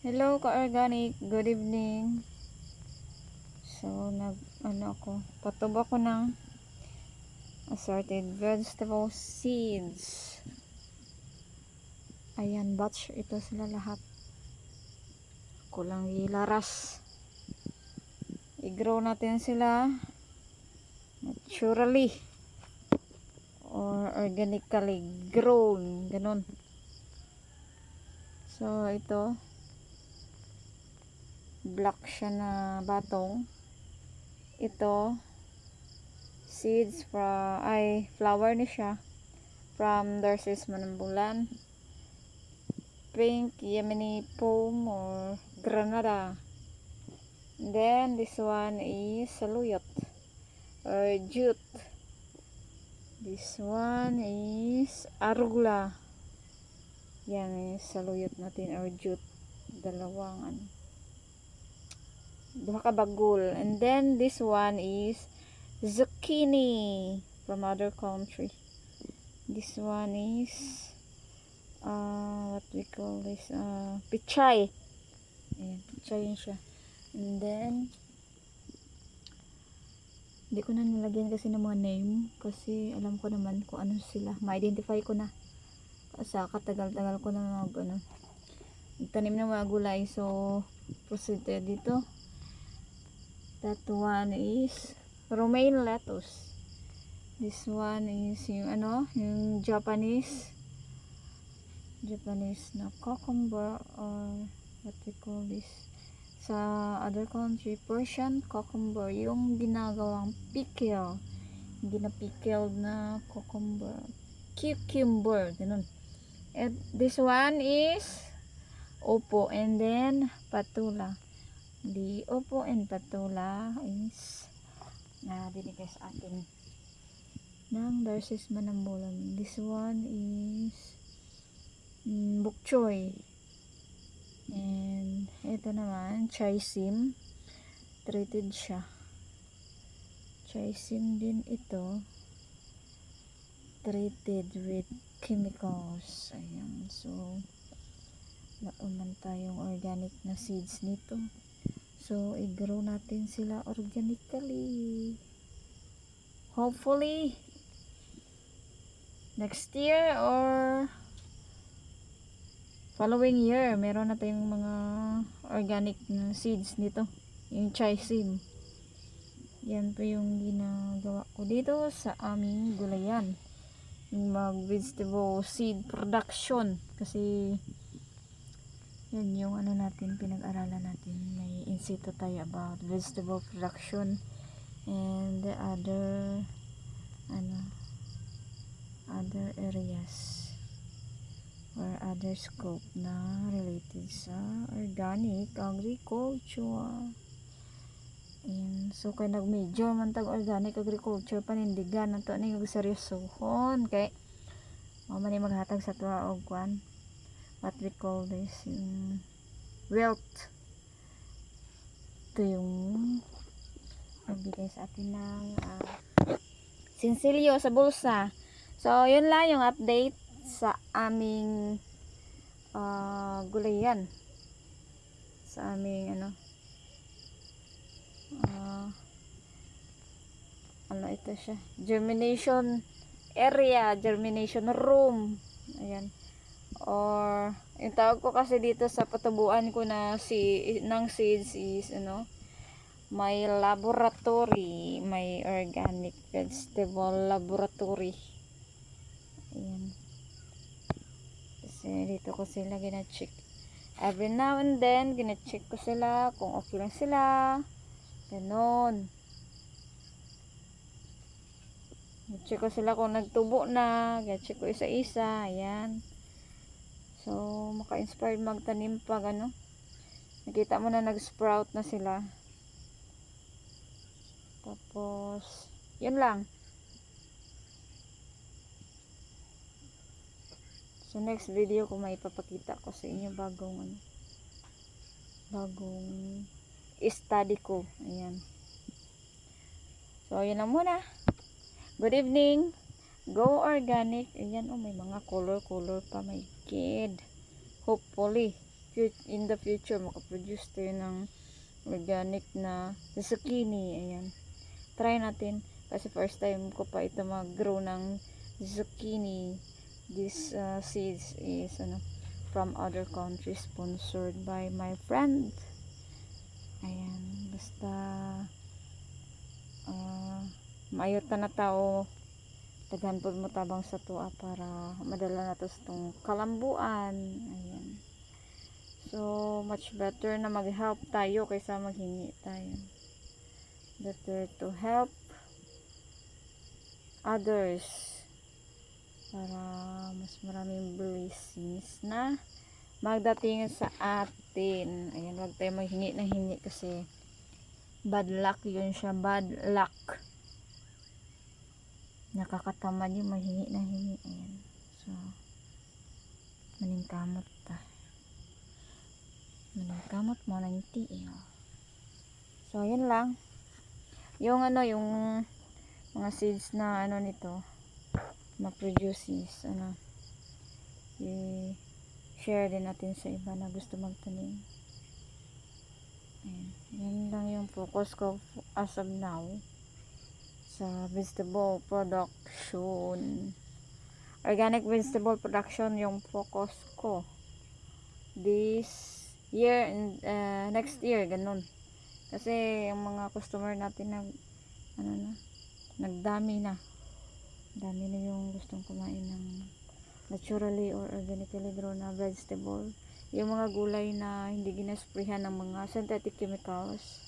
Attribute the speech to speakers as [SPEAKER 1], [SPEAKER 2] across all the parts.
[SPEAKER 1] Hello ka-organic, good evening. So ako, patubo ko ng assorted vegetable seeds. Ayan, batch ito sila lahat. Kulang ilaras. I-grow natin sila naturally or organically grown, ganun. So ito, black siya na batong. Ito seeds flower ni siya from Darcy's Manambulan, pink Yemeni Poem or Granada. Then this one is saluyot or jute. This one is arugula. Yan is saluyot natin or jute. Dalawang duha ka bagul. And then this one is zucchini from other country. This one is what we call this, pichay. Ayan, pichay yun siya. And then hindi ko na nilagyan kasi ng mga name kasi alam ko naman kung ano sila, ma-identify ko na sa katagal-tagal ko na nagtanim ng mga gulay. So proceed tayo dito. That one is romaine lettuce. This one is yung Japanese na cucumber, or what we call this sa other country, Persian cucumber, yung ginagawang pickle, ginapickled na cucumber, ganun. And this one is opo, and then patula. The opo and patula is dinigay sa atin ng Darcy's Manambulan. This one is bok choy. And ito naman chaisim, treated siya. Chaisim din ito, treated with chemicals. Ayan, so nauman tayong organic na seeds nito. So i-grow natin sila organically. Hopefully next year or following year meron na tayong mga organic na seeds nito, yung chaisim. Yan po yung ginagawa ko dito sa aming gulayan, yung mag vegetable seed production, kasi yan yung natin, pinag-aralan natin, may in situ tayo about vegetable production and the other areas or other scope na related sa organic agriculture. And so kay nag-major man tag organic agriculture, panindigan nato ni seryosohon kay mao man ni maghatag sa tuwa og kwan, what we call this, yung wealth. Ito yung nagbigay sa atin ng sinsilyo sa bulsa. So yun lang yung update sa aming gulayan, sa aming ito siya, germination area, germination room. Ayan, or yung tawag ko kasi dito sa patubuan ko ng seeds is may laboratory, may organic vegetable laboratory. Ayan, kasi dito ko sila gina-check every now and then, gina-check ko sila kung okay lang sila, ganon. Gina-check ko sila kung nagtubo na, gina-check ko isa-isa. Ayan, so maka-inspired magtanim pag nakita mo na nag-sprout na sila. Tapos yun lang. So next video ko may ipapakita ko sa inyo bagong study ko. Ayan, so yun lang muna. Good evening, go organic. Ayan, may mga color pa, my kid. Hopefully in the future makaproduce tayo ng organic na zucchini. Ayan, try natin kasi first time ko pa ito mag-grow ng zucchini. This seeds is from other countries, sponsored by my friend. Ayan, basta maayot na tao, daghan pod mo tabang sa tuwa para madala na to sa tong kalambuan. Ayan, so much better na mag-help tayo kaysa maghingi tayo. Better to help others para mas maraming blessings na magdating sa atin. Ayan, wag tayo maghingi ng hingi kasi bad luck yun siya, bad luck. Nakakatamad yung maghingi ng hingi. Ayan, so maningkamot mo ng tiil. So ayan lang yung yung mga seeds na nito ma-produces, i-share din natin sa iba na gusto magtanim. Ayan, yan lang yung focus ko as of now sa vegetable production, organic vegetable production yung focus ko this year and next year, ganun. Kasi yung mga customer natin nagdami na yung gustong kumain ng naturally or organically grown na vegetable. Yung mga gulay na hindi ginasprayhan ng mga synthetic chemicals.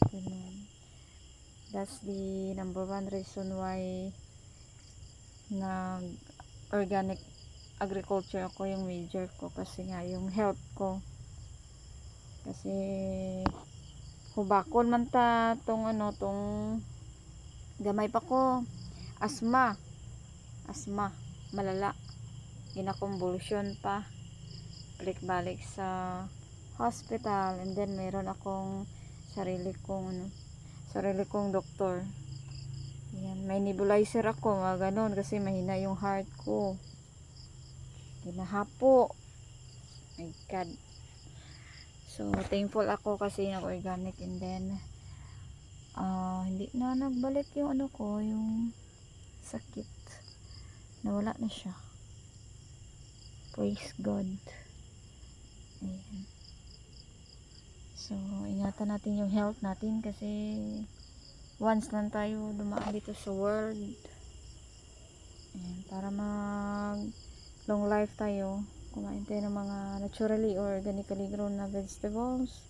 [SPEAKER 1] Ganun. That's the number one reason why organic agriculture ako yung major ko, kasi nga yung health ko. Kasi hubakon man tong gamay pa ko, asma malala, ginakonvulsion pa, balik sa hospital, and then meron akong sarili kong doktor. Yan, may nebulizer ako, mga ganon, kasi mahina yung heart ko, ginahapo. My God. So thankful ako kasi ng organic, and then hindi na nagbalik yung yung sakit, nawala na siya. Praise God. Ayan. So ingatan natin yung health natin kasi once lang tayo dumaan dito sa world. Ayan, para mag long life tayo, kumain tayo ng mga naturally or organically grown na vegetables.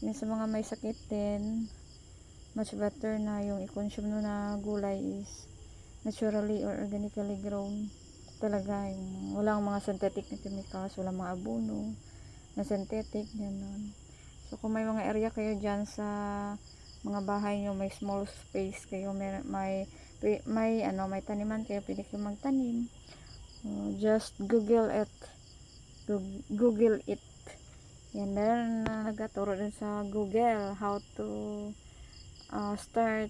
[SPEAKER 1] Yan, sa mga may sakit din, much better na yung i-consume na gulay is naturally or organically grown talaga, yung walang mga synthetic na chemicals, walang mga abono na synthetic, gano'n. So kung may mga area kayo dyan sa mga bahay nyo, may small space kayo, may taniman kayo, pwede kayo magtanim. Just google it. Yan, meron na nagturo din sa Google how to start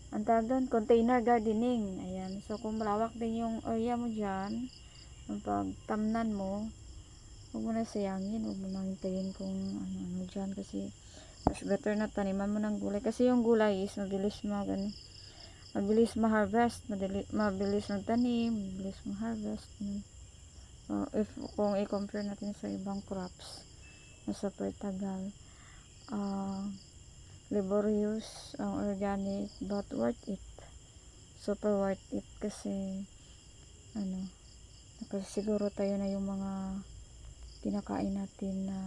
[SPEAKER 1] ang tawag doon, container gardening. Ayan, so kung malawak din yung area mo dyan, ang pagtamnan mo, huwag mo na sayangin, huwag mo nang hintayin kung ano dyan, kasi mas better na taniman mo ng gulay, kasi yung gulay is mabilis ma-harvest, mabilis magtanim, mabilis ma-harvest. So kung i-compare natin sa ibang crops na super tagal, laborious ang organic, but worth it, super worth it, kasi nakasiguro tayo na yung mga kinakain natin na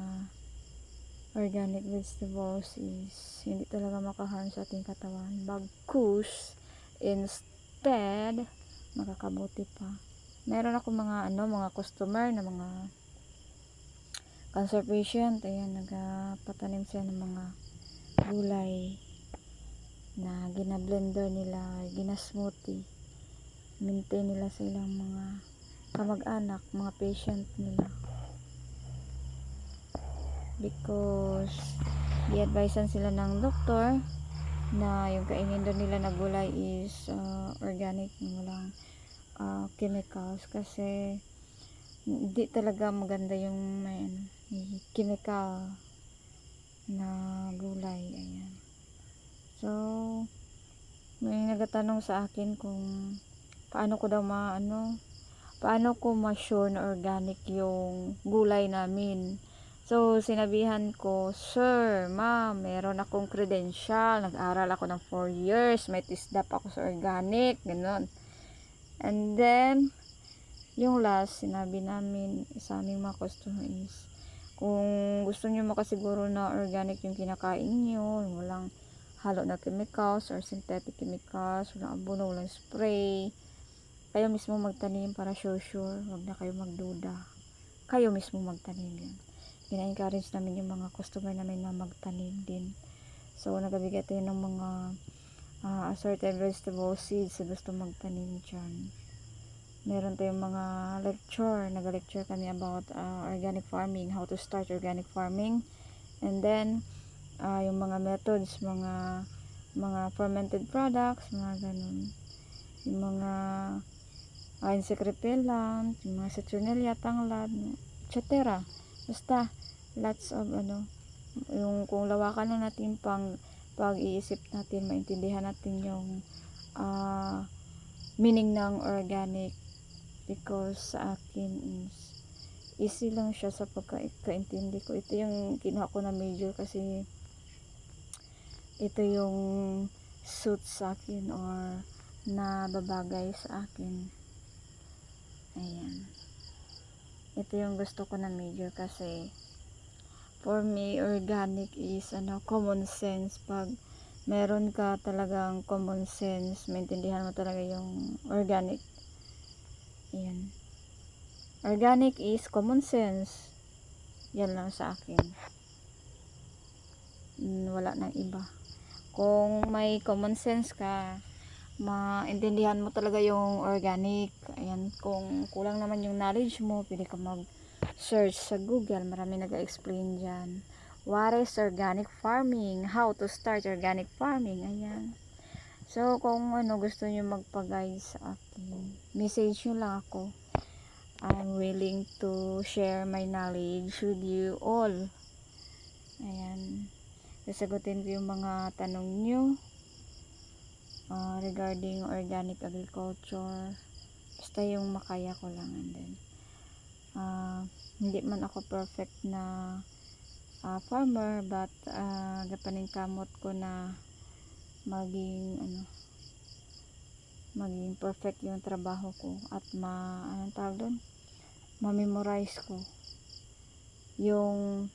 [SPEAKER 1] organic vegetables is hindi talaga makaharm sa ating katawan, bagkus instead makakabuti pa. Meron ako mga customer na mga cancer patient, ayan, nagpatanim sila ng mga gulay na gina-blender nila, gina-smoothie, maintain nila sa ilang mga kamag-anak, mga patient nila, because i-advisean sila ng doktor na yung kainin doon nila na gulay is organic, walang chemicals, kasi Hindi talaga maganda yung may, ano, may chemical na gulay. Ayan. So, may nagtatanong sa akin kung paano ko daw paano ko ma-sure na organic yung gulay namin. So, sinabihan ko, Sir, Ma'am, meron akong credential. Nag-aral ako ng 4 years. May TISDAP ako sa organic. Ganon. And then, yung last, sinabi namin sa aming mga customer is, kung gusto nyo makasiguro na organic yung kinakain nyo, walang halo na chemicals or synthetic chemicals, walang abono, walang spray, kayo mismo magtanim para sure, wag na kayo magduda. Kayo mismo magtanim yan. Gina-encourage namin yung mga customer namin na magtanim din. So, nagabigay tayo ng mga assorted vegetable seeds sa gusto magtanim dyan. Meron tayong mga nag-lecture kami about organic farming, how to start organic farming, and then yung mga methods, mga fermented products, mga ganun, yung mga insect repellent, yung mga citronella, tanglad, etc. Basta lots of yung kung lawakan na natin pag-iisip natin, maintindihan natin yung meaning ng organic. Because sa akin is easy lang siya sa pagkaintindi ko. Ito yung kinuha ko na major kasi ito yung suit sa akin or na babagay sa akin. Ayan. Ito yung gusto ko na major kasi for me organic is common sense. Pag meron ka talagang common sense, maintindihan mo talaga yung organic. Ayan. Organic is common sense. Yan lang sa akin. Wala nang iba. Kung may common sense ka, maintindihan mo talaga yung organic. Ayan. Kung kulang naman yung knowledge mo, pwede ka mag-search sa Google. Marami nag-explain dyan. What is organic farming? How to start organic farming? Ayan. So, kung gusto nyo magpa-guide sa akin, message nyo lang ako. I'm willing to share my knowledge with you all. Ayan. Sasagutin ko yung mga tanong nyo regarding organic agriculture. Basta yung makaya ko lang. And then, hindi man ako perfect na farmer, but gapaning kamot ko na maging perfect yung trabaho ko at ma-memorize ko yung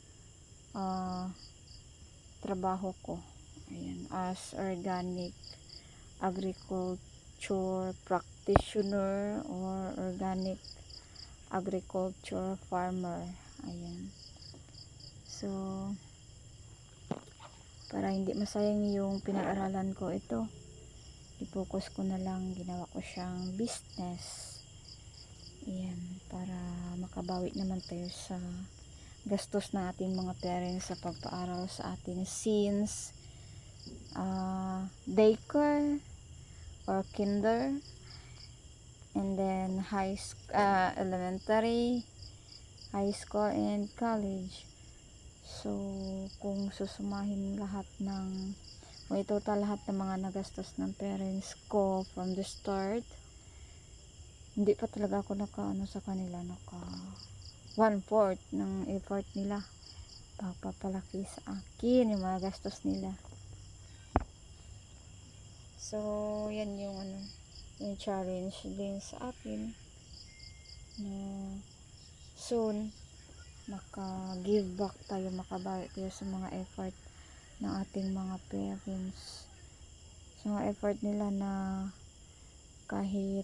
[SPEAKER 1] trabaho ko. Ayan, as organic agriculture practitioner or organic agriculture farmer. Ayan. So, para hindi masayang yung pinag-aralan ko, ito i-focus ko na lang, ginawa ko siyang business. Ayan, para makabawi naman tayo sa gastos ng ating mga parents sa pagpaaral sa atin since daycare or kinder, and then elementary, high school, and college. So, kung susumahin kung itotal lahat ng mga nagastos ng parents ko from the start, hindi pa talaga ako sa kanila 1/4 ng effort nila pagpapalaki sa akin, yung mga gastos nila. So, yan yung yung challenge din sa atin na soon maka-give back tayo, makabawi tayo sa mga effort ng ating mga parents, sa mga effort nila na kahit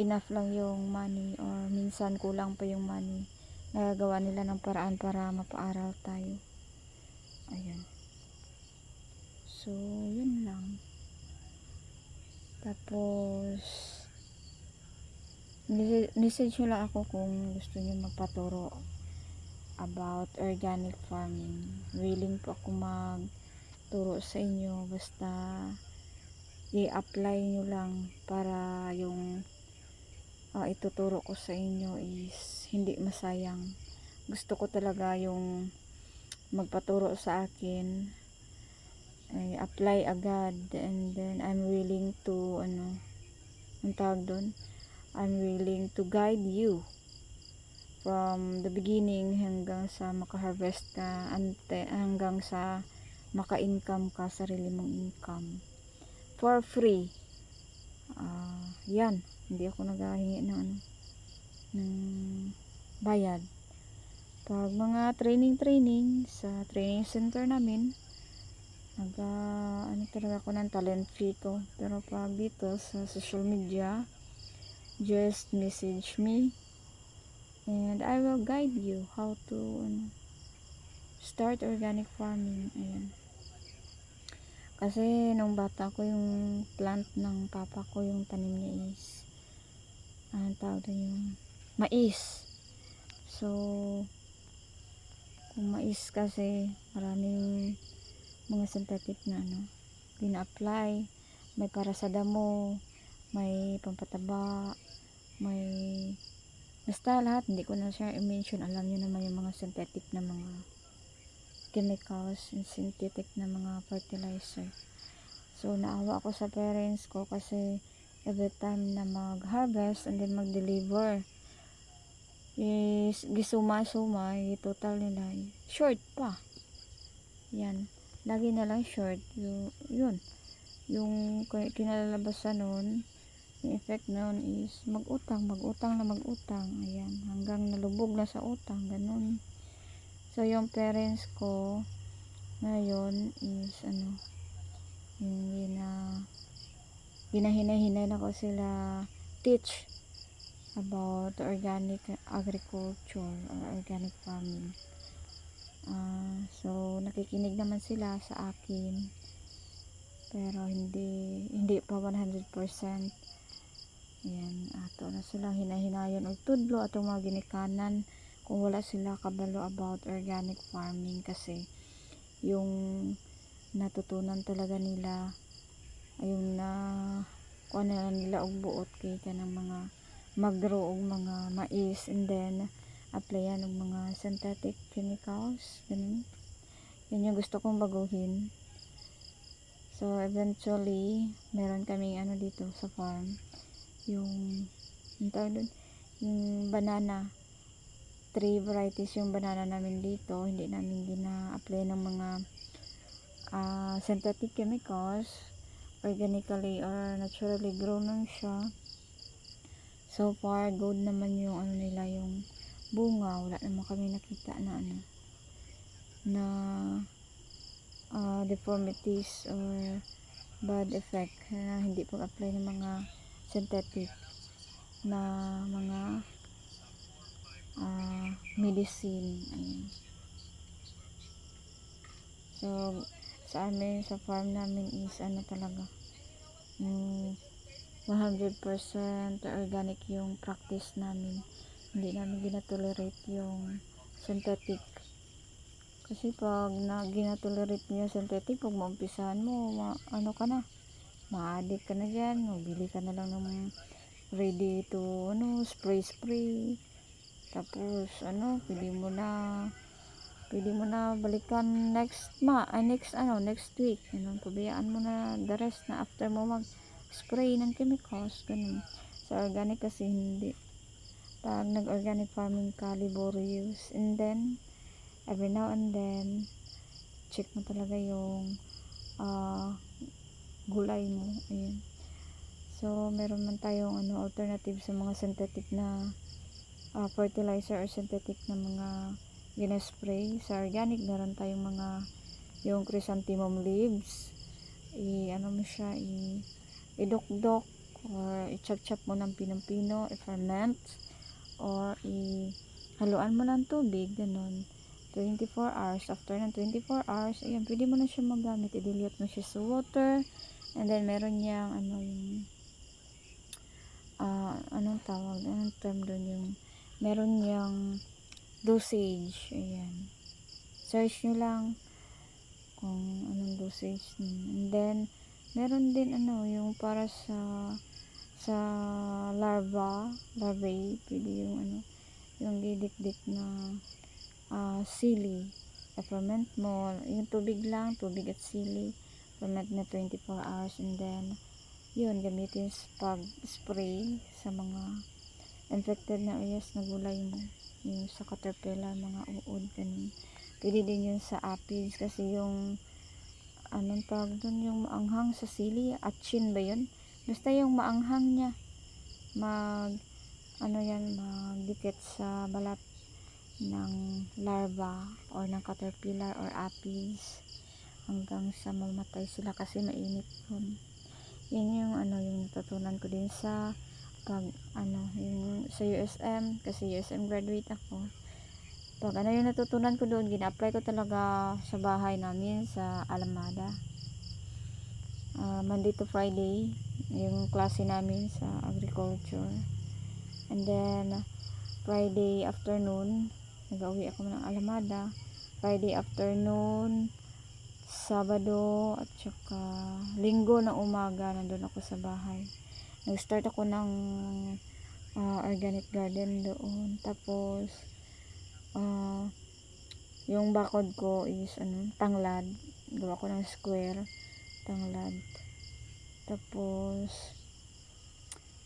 [SPEAKER 1] enough lang yung money or minsan kulang pa yung money, nagagawa nila ng paraan para mapaaral tayo. Ayan. So, yun lang. Tapos, message nyo lang ako kung gusto nyo magpaturo about organic farming. Willing po ako magturo sa inyo, basta i-apply nyo lang para yung ituturo ko sa inyo is hindi masayang. Gusto ko talaga yung magpaturo sa akin ay apply agad, and then I'm willing to ang tawag doon, I'm willing to guide you from the beginning hanggang sa makaharvest ka, hanggang sa maka-income ka, sarili mong income for free. Yan, hindi ako naghahingi ng ng bayad. Pag mga training sa training center namin, talaga ako ng talent fee ko. Pero pag dito sa social media, just message me and I will guide you how to start organic farming. Ayan. Kasi nung bata ko, yung plant ng papa ko, yung tanim niya is tawag doon, yung mais. So kung mais kasi maraming mga synthetic na pina-apply, may para sa damo, may pampataba, may basta lahat, hindi ko na siya i-mention. Alam niyo naman yung mga synthetic na mga chemicals and synthetic na mga fertilizer. So naawa ako sa parents ko kasi every time na mag-harvest and then mag-deliver is gisuma-suma, total nila short pa. Yan, lagi na lang short. Yung kinalalabasan nun, yung effect nun is mag-utang na mag-utang. Ayan, hanggang nalubog na sa utang, ganun. So yung parents ko ngayon is hinahinay na ko sila teach about organic agriculture or organic farming. So nakikinig naman sila sa akin, pero hindi pa 100%. Ayan, ato na silang hinahinayon og tudlo atong mga ginikanan kung wala sila kabalo about organic farming, kasi yung natutunan talaga nila ay yung kuha na nila og buot kay kanang mga mag-grow og mga mais and then applyan og mga synthetic chemicals, ganun. Yun yung gusto kong baguhin. So eventually meron kaming dito sa farm, yung tawag doon, yung banana, 3 varieties yung banana namin dito. Hindi namin gina-apply ng mga synthetic chemicals, organically or naturally grown lang siya. So far good naman yung nila, yung bunga. Wala naman kami nakita na deformities or bad effect na hindi pag-apply ng mga synthetic na mga medicine. Ayan. So sa amin, sa farm namin is talaga 100% organic yung practice namin. Hindi namin ginatolerate yung synthetic. Kasi pag ginatolerate mo yung synthetic, pag maumpisahan mo, ka na, ma-addict ka na dyan. Bili ka na lang ng ready to spray. Tapos pwede mo na balikan next week. Pabayaan mo na the rest na after mo mag-spray ng chemicals, ganun. Sa organic kasi hindi. Pag nag-organic farming ka, laborious, and then every now and then check mo talaga yung gulay mo. Ayan. So meron man tayong alternative sa mga synthetic na fertilizer or synthetic na mga gina-spray. Sa organic meron tayong mga yung chrysanthemum leaves, mo siya, idukdok or i-chop-chop mo ng pinong-pino, i-ferment or haluan mo ng tubig, ganun, 24 hours. After ng 24 hours, ayan, pwede mo na siya magamit. I-dilute mo siya sa water, and then meron niyang anong term doon, yung meron niyang dosage. Ayan, search nyo lang kung anong dosage. And then meron din yung para sa sa larvae, pwede yung yung didikdik na sili, ferment mo, yung tubig lang, tubig at sili, ferment na 24 hours, and then yun, gamitin sa pag-spray sa mga infected na areas na gulay mo, yung sa caterpillar, mga uod, ganun. Pwede din yun sa aphids, kasi yung anong tawag dun, yung maanghang sa sili, atchin ba yun? Basta yung maanghang niya, magdikit sa balat ng larva or ng caterpillar or aphids hanggang sa mamatay sila, kasi mainit yun. Yun yung yung natutunan ko din sa yung sa USM, kasi USM graduate ako. Pag yung natutunan ko doon, gina-apply ko talaga sa bahay namin sa Alamada. Monday to Friday yung klase namin sa agriculture, and then Friday afternoon nag-uwi ako ng Alamada. Friday afternoon, Sabado at saka Linggo ng umaga nandun ako sa bahay. Nag-start ako ng organic garden doon. Tapos yung bakod ko is tanglad. Gawa ko ng square tanglad. Tapos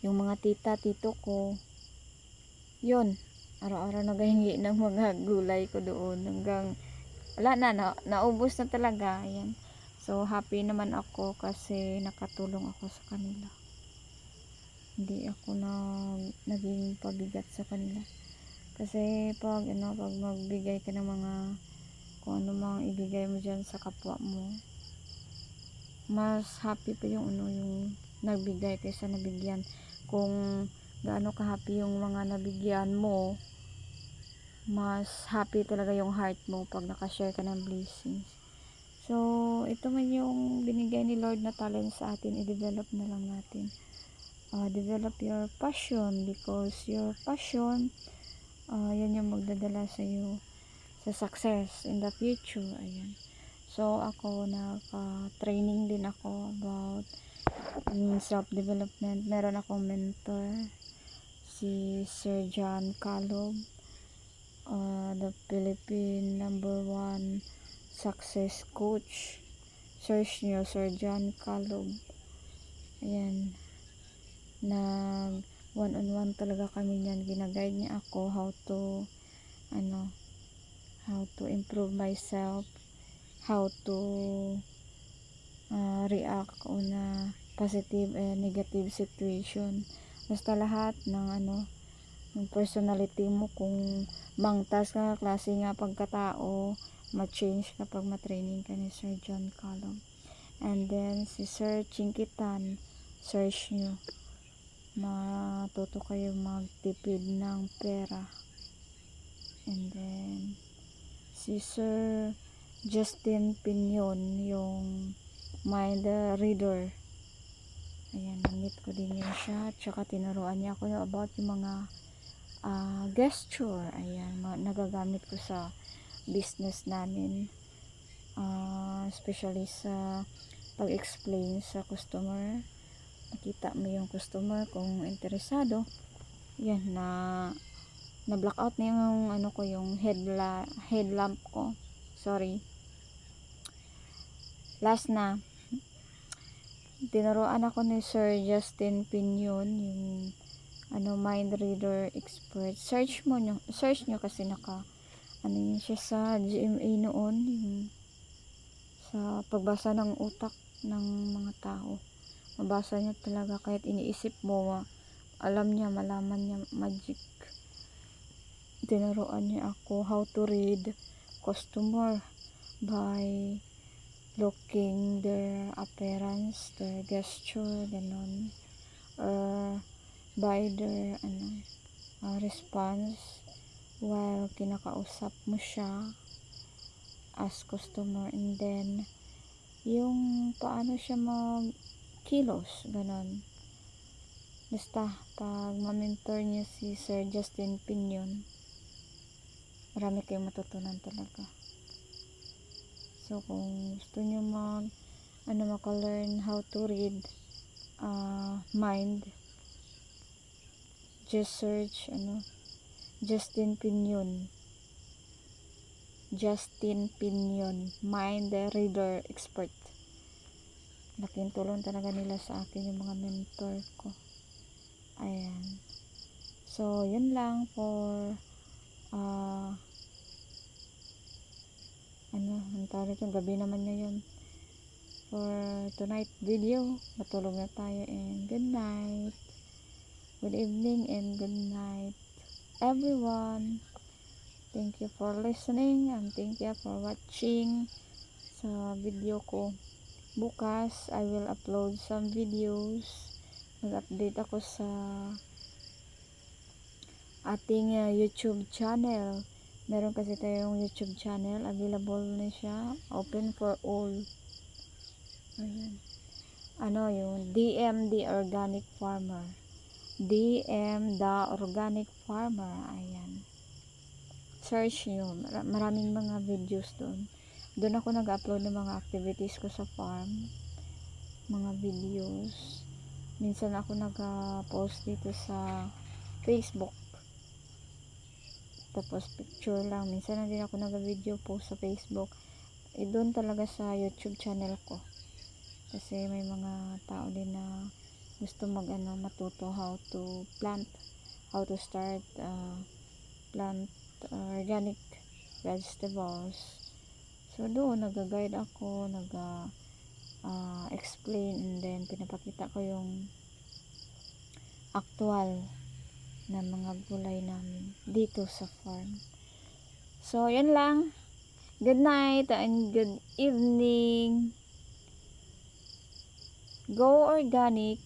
[SPEAKER 1] yung mga tito ko, yun, araw-araw naghahingi ng mga gulay ko doon hanggang wala naubos na talaga. Ayan. So happy naman ako kasi nakatulong ako sa kanila. Hindi ako naging pabigat sa kanila. Kasi pag magbigay ka ng mga kung ano mang ibigay mo dyan sa kapwa mo, mas happy pa yung yung nagbigay kaysa nabigyan. Kung gaano ka happy yung mga nabigyan mo, mas happy talaga yung heart mo pag nakashare ka ng blessings. So ito man yung binigay ni Lord na talent sa atin, i-develop na lang natin. Develop your passion, because your passion, yan yung magdadala sa iyo sa success in the future. Ayan. So ako naka-training din ako about self-development. Meron akong mentor, si Sir John Calob, the Philippine #1 success coach. Search nyo Sir John Calob. Ayan, nag one-on-one talaga kami niyan. Ginaguide niya ako how to improve myself, how to react on a positive and negative situation. Basta lahat ng yung personality mo, kung mangtas ka, klase nga pagkatao, ma-change kapag ma-training ka ni Sir John Callum. And then si Sir Chinkitan, search nyo, matuto kayo magtipid ng pera. And then si Sir Justin Pinyon, yung mind reader. Ayan, namit ko din yun siya. Tsaka tinuruan niya ako about yung mga gesture. Ayan, nagagamit ko sa business namin, especially sa pag-explain sa customer. Nakita mo yung customer kung interesado, yan, na blackout na yung ko, yung headlamp ko, sorry, last na. Tinuruan ako ni Sir Justin Pinyon, yung mind reader expert. Search nyo kasi yun siya sa GMA noon, yung sa pagbasa ng utak ng mga tao. Mabasa niya talaga, kahit iniisip mo, alam niya, malaman niya, magic. Tinuruan niya ako how to read customer by looking their appearance, their gesture, ganon, or by their response while kinakausap mo siya as customer. And then yung paano siya kilos, ganon. Basta pag ma-mentor niyo si Sir Justin Pinyon, marami kayong matutunan talaga. So kung gusto niyo maka-learn how to read mind, Just search Justin Pinion. Justin Pinion, mind reader expert. Laking tulong talaga nila sa akin, yung mga mentor ko. Ayan. So, yun lang for ang tawag ito, gabi naman ngayon. For tonight video, matulog na tayo, and good night. Good evening and good night, everyone. Thank you for listening and thank you for watching sa video ko. Bukas, I will upload some videos. Mag-update ako sa ating YouTube channel. Meron kasi tayong YouTube channel. Available na siya. Open for all. Ayan. Yung DM the Organic Farmer. DM the Organic Farmer. Ayan. Search nyo. Maraming mga videos doon. Doon ako nag-upload ng mga activities ko sa farm. Mga videos. Minsan ako nag-post dito sa Facebook. Tapos picture lang. Minsan na din ako nag-video post sa Facebook. Doon talaga sa YouTube channel ko. Kasi may mga tao din na gusto matuto how to plant, how to start plant organic vegetables. So doon nag-guide ako, explain, and then pinapakita ko yung actual na mga gulay namin dito sa farm. So yan lang. Good night and good evening. Go organic.